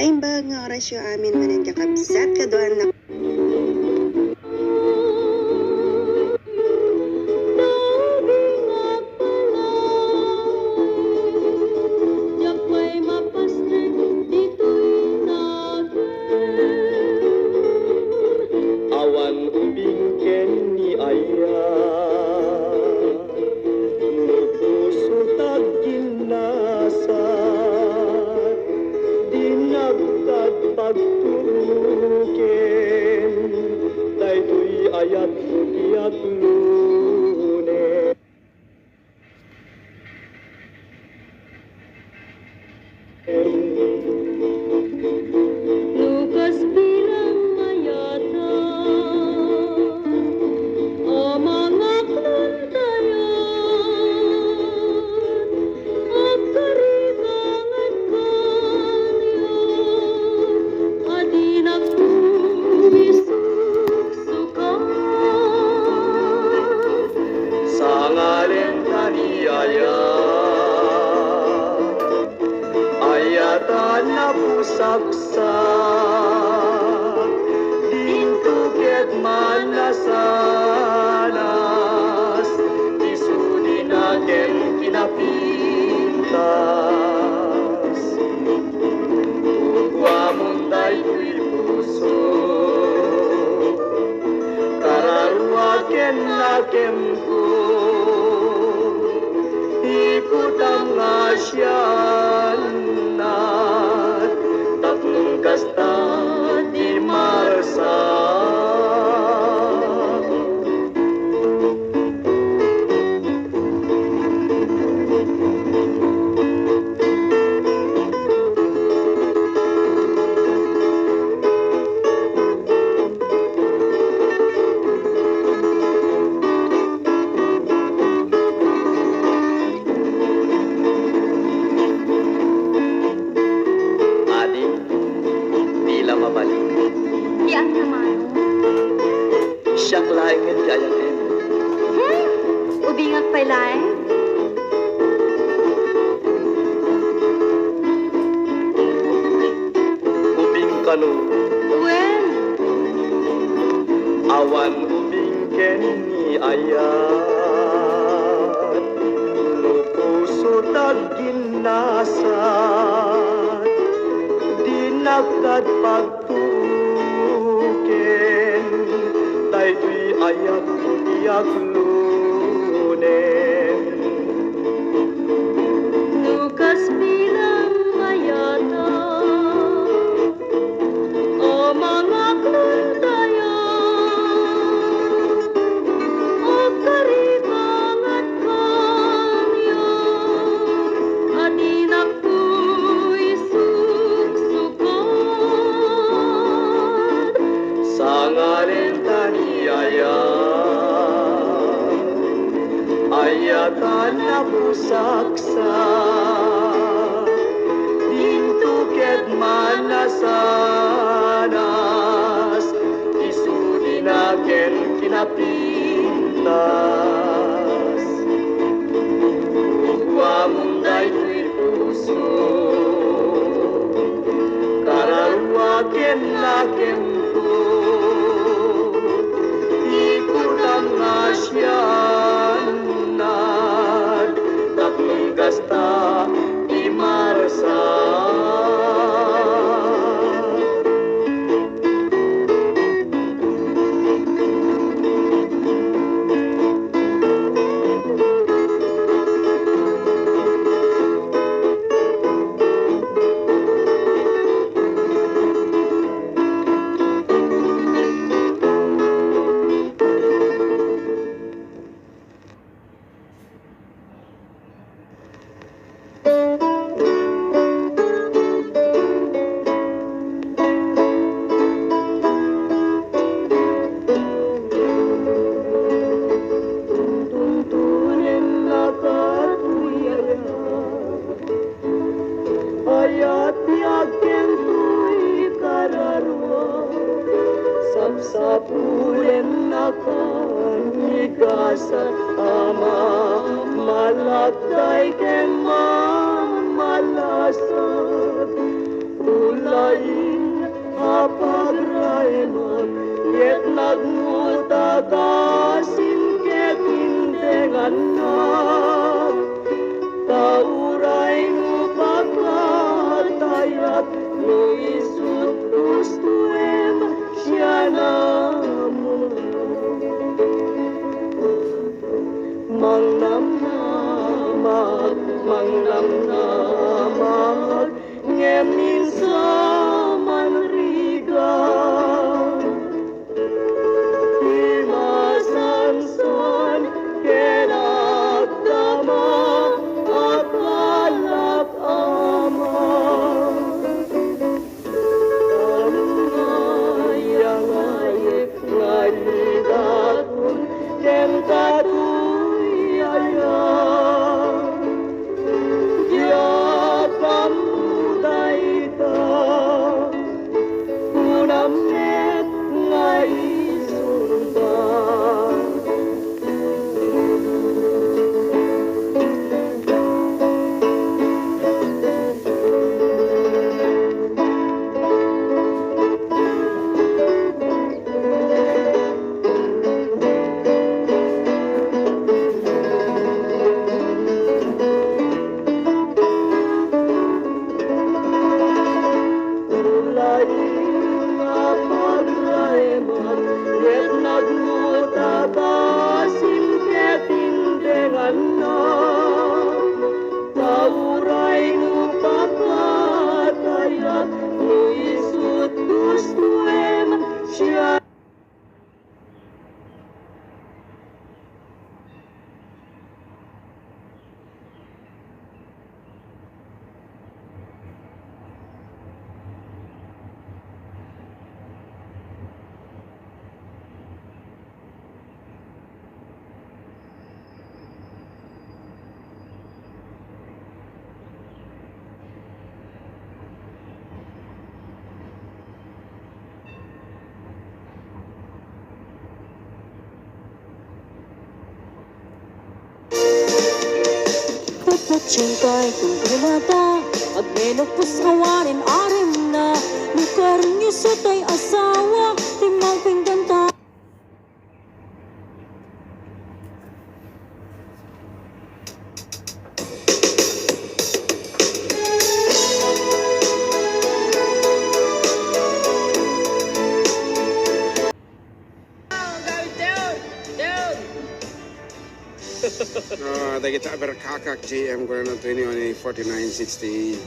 Naimbag nga orasyo amin manin kakabsat kaduan na Malagday ken mamalasad ulain apagraemon ket nagmutagasin ket intengan na tauray no pagkatayat no isut gustuem siya namun mangnamnamat ngemin sa manriga imasansan kenagdama akalak ama angayangayek ngayidatun kentaduyaya yapamudaita unamet ngaisunta Cinta'y tumata at menopos kawarin arim na Lukar niyo sa tay asawa timang pingganta They get Abercakak GM going on 4960.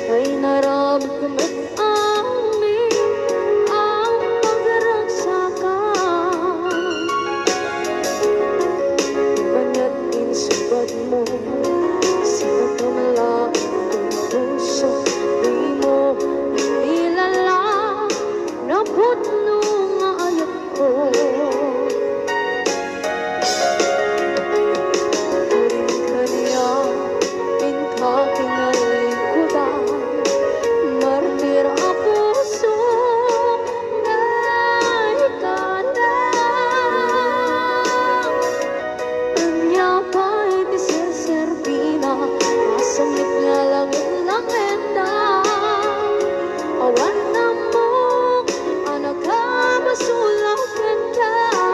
ay naramit ko mag-amin ang pagragsakan banat insubad mo sila tumala ang puso di mo inilala na putno nga ayat ko Awan na mo, anak ka, masulang ka.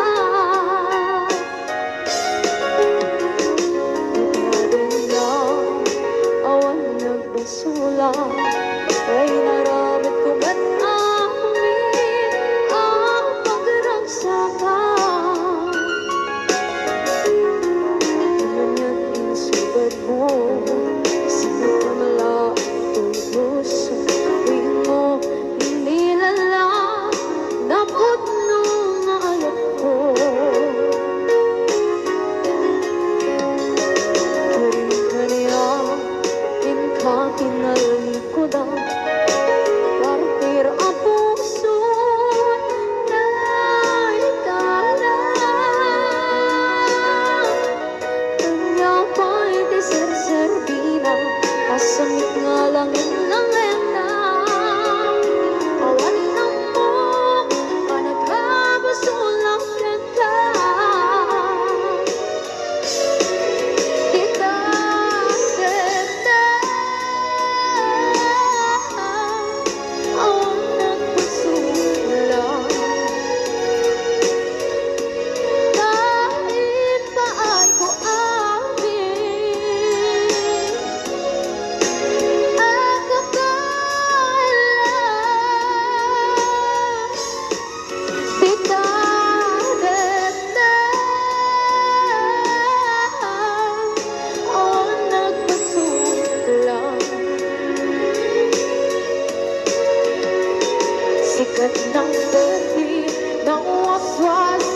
ng gabi ng waswas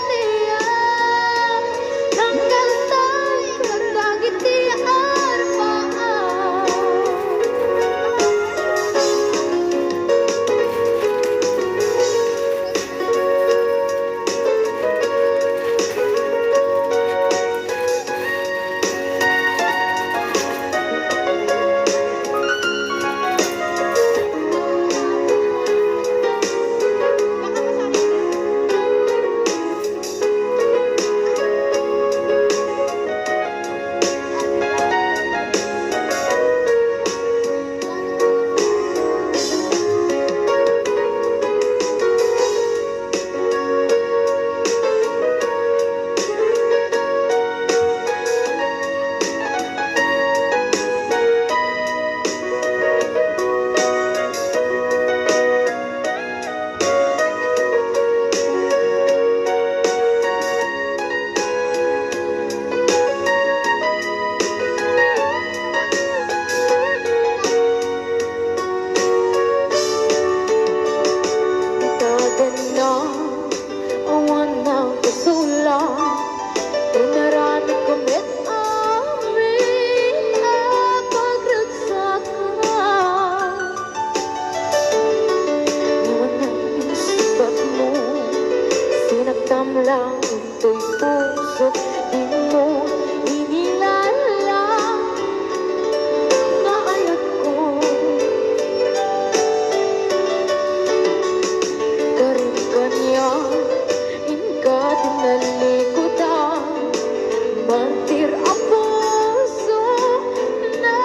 niya ng kaltay katagiti armaan. Gaganda, awan ng kasula, inarami kumit amin ang pagragsakan. Iwan ng isipat mo, sinagdam lang ito'y puso, di mo inilala na ayat ko. Karin kanya, inka dinalikutan, mantir ang puso na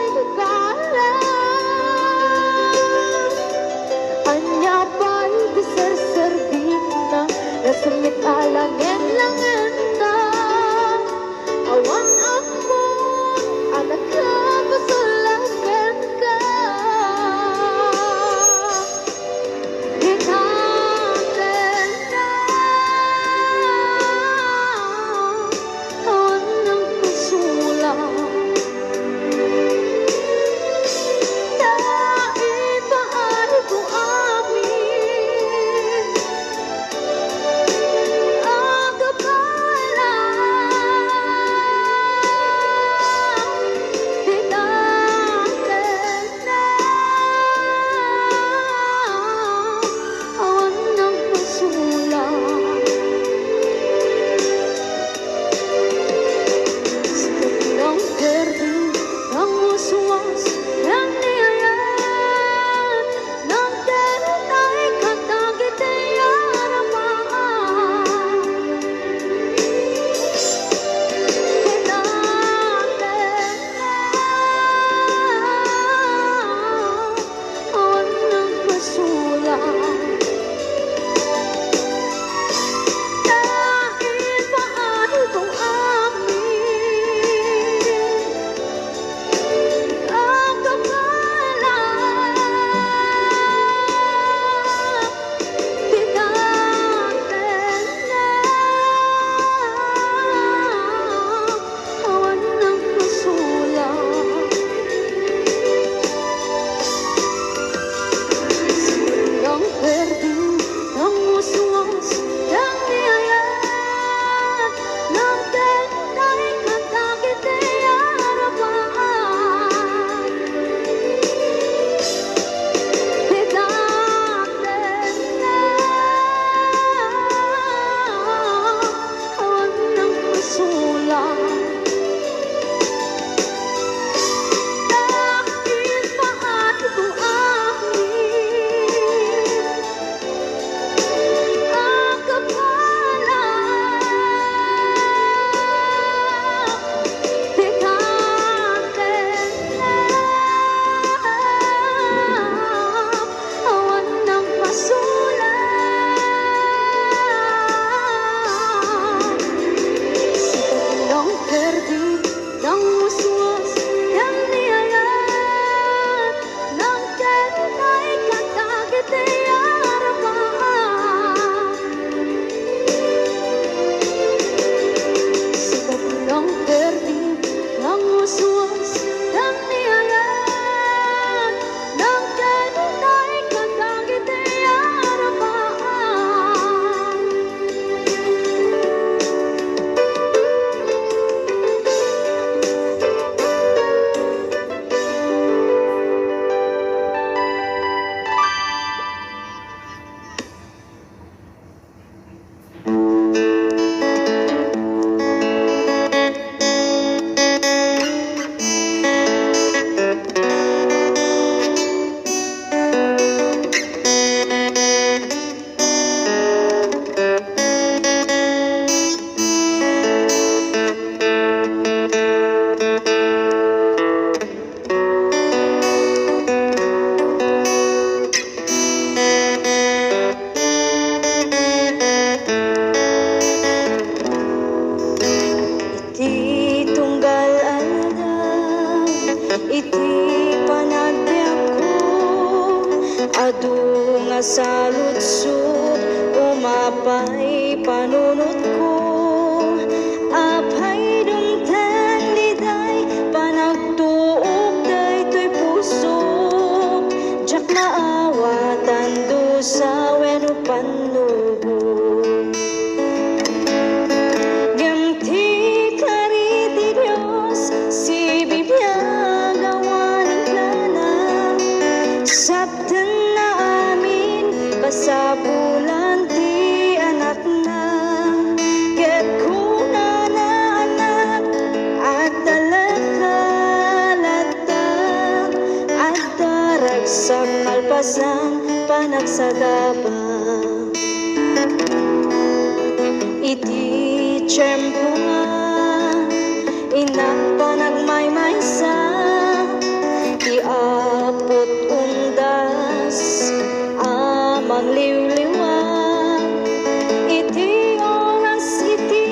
ikala. Anya ba'y diserservina, nasumit alangin lang enta, sa lutsod, umapay panunot ko. Apay dumtang liday, panagtuog daytoy puso. Jak maawatan do sa weno panubo. Gamti kariti Dios, si Biblia gawanin ka na. Sabtan na amin, kasabulan ti anak na. Ket kuna na anak, at talakalata. At darag sa kalpasan, panagsagaba. Iti tiyempo nga, inak pa nagmaymaysa. Iapot undas, amang liwliwag. Iti oras iti,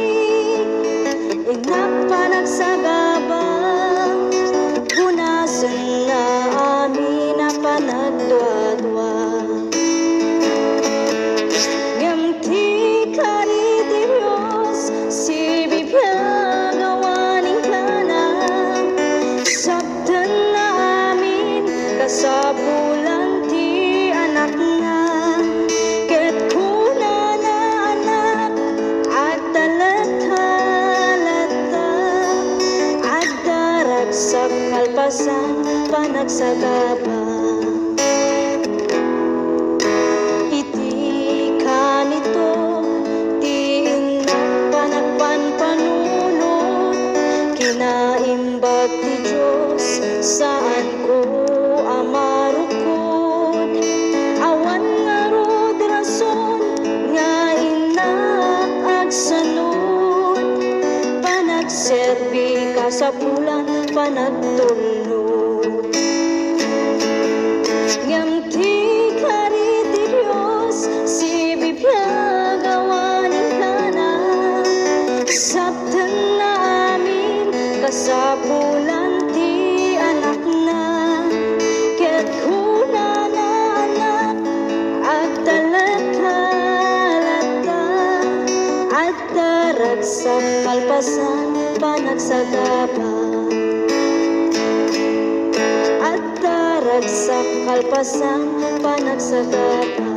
inak pa nagsagaba. Punasan na amin na panagdwadwa. Gamti kariti Dios, si Biblia gawanin ka na. Sabtan na amin, kasabulan ti anak na. Ket kuna na anak, at talakalata. At darag sa kalpasan, panagsagaba. Iti kanito, ti inak panagpanpanunod. Kinaimbag ti Diyos, saan ko amarukod. Awan nga rod rason, nga inak agsanod. Panagserbi ka sa pulan, panagtulog. Ngamti kariti Dios, si Biblia gawanin ka na. Sabtan na amin, kasabulan ti anak na. Ket kuna na anak, at talakalata. At darag sa kalpasan, panagsagaba. At darag sa kalpasan, panagsagaba.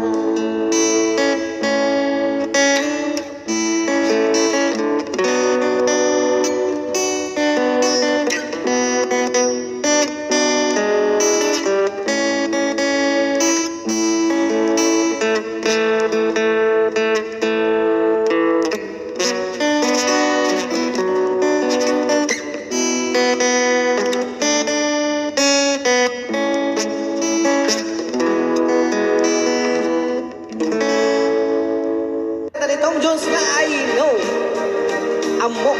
Tadi Tom Jones nga I know. Amo.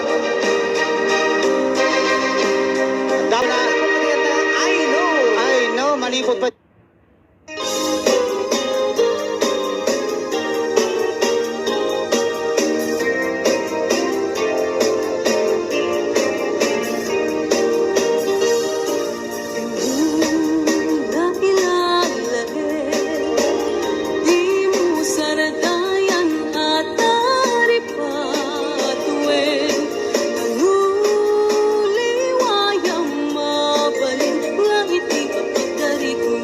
Dala. I know. Malipot pa. Di mo saradayan at taripatuin. Nanguliwayang mabalin, nga iti kapag dari ko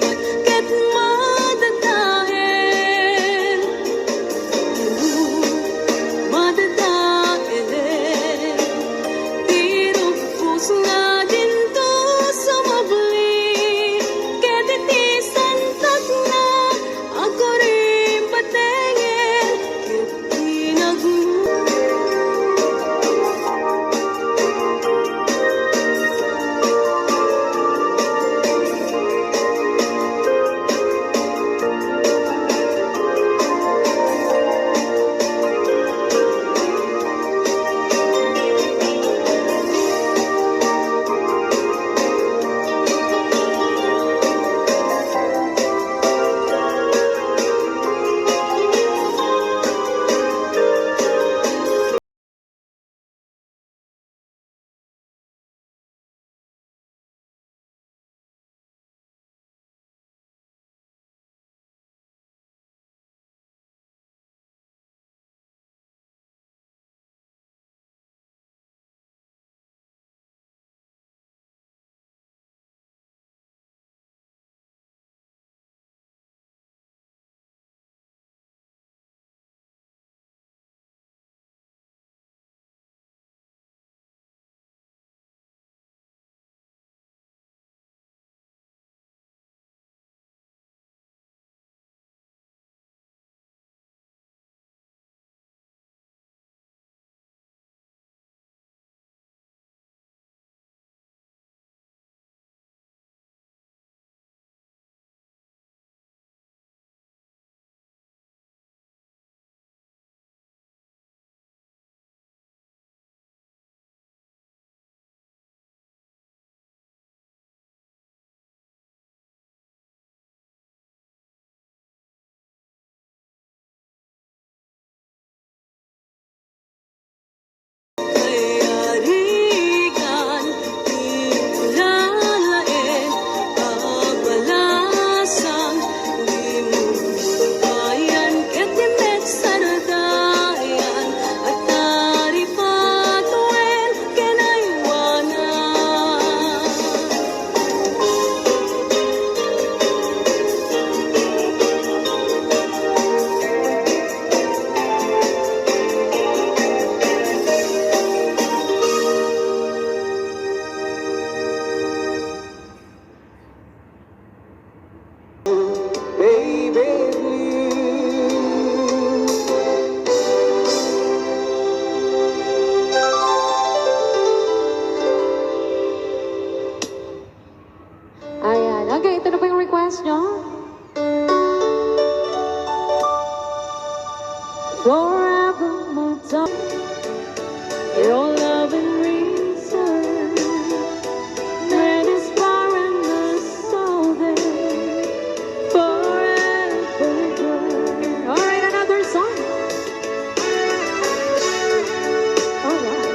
forever my darling. Your love and reason made us far and the southern forever. Alright, another song. Alright.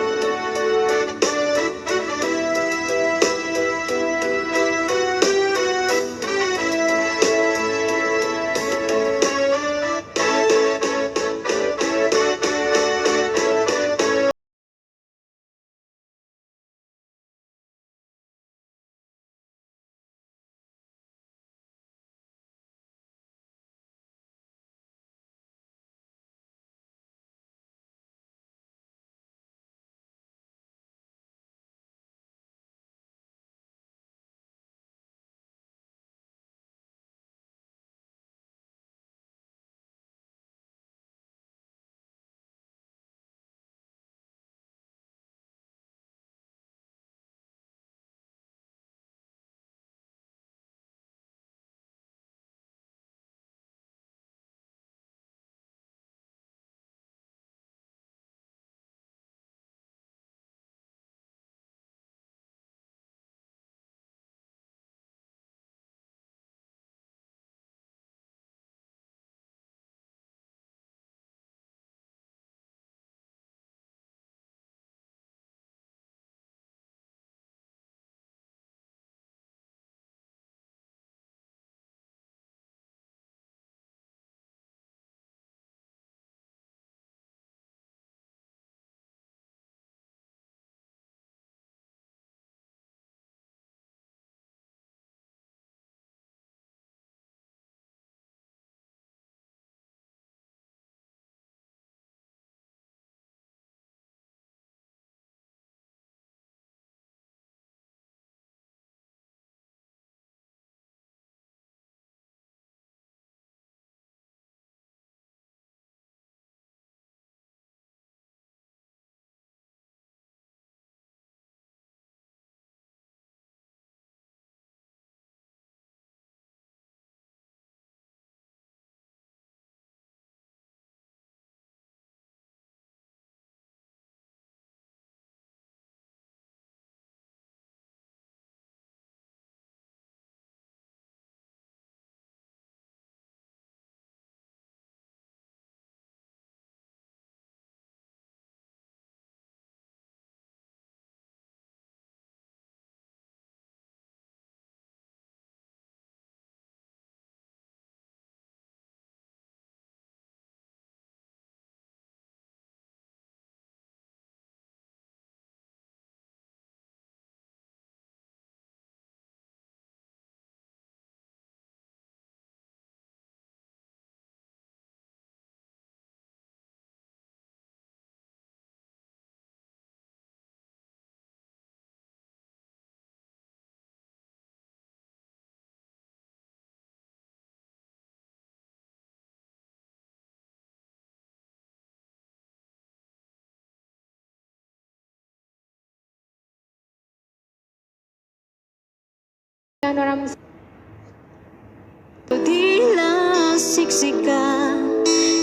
Dila siksika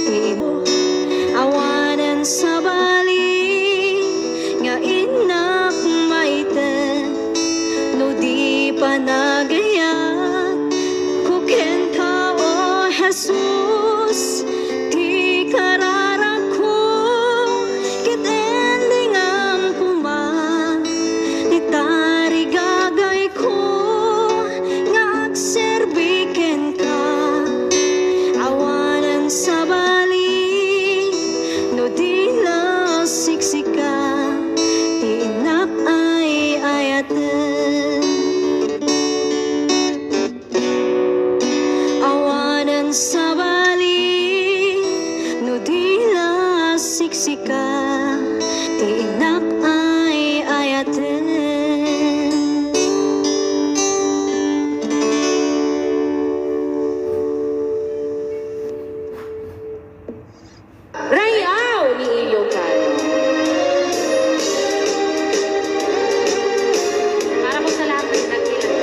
ito awanan sa bali nga inak maiten no di panagayat kukenta o Jesus di kararako kiten ang puman di tarigagay ko nga agserbiken ka awanan sa bali no di na siksika tinak ay ayaten awanan sa bali no di na siksika tinak ay ayaten. Rayaw ni Ilocano. Para po sa lahat ng nagkilan.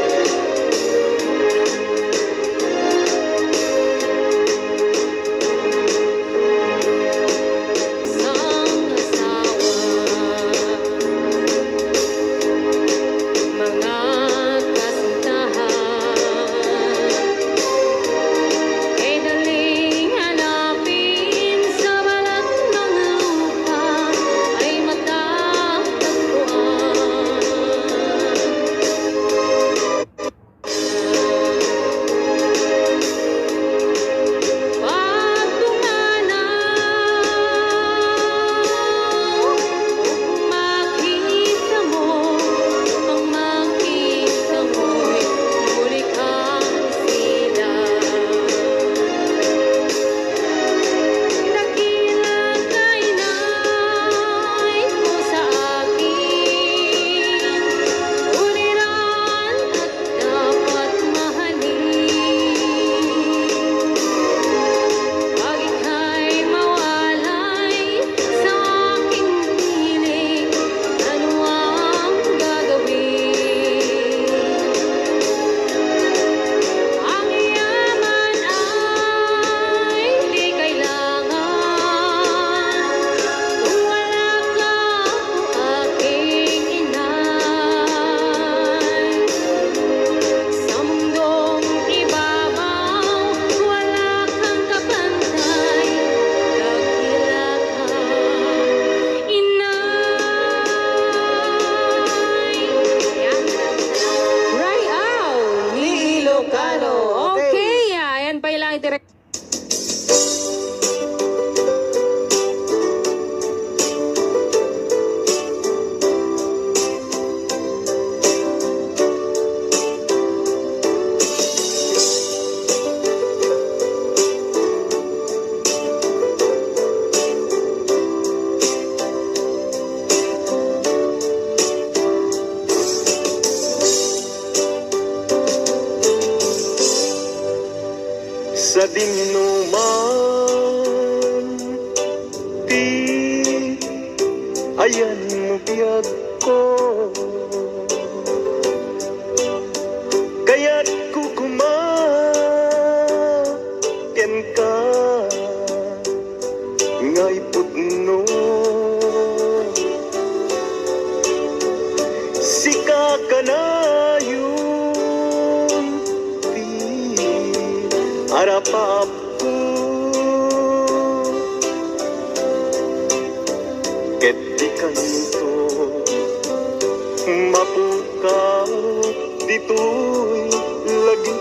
bayag ko. Kaya't kukumaken ka ngay putno. Sika ka na yun ti arapap ko. Ket di kanto mapukaw dito'y lagi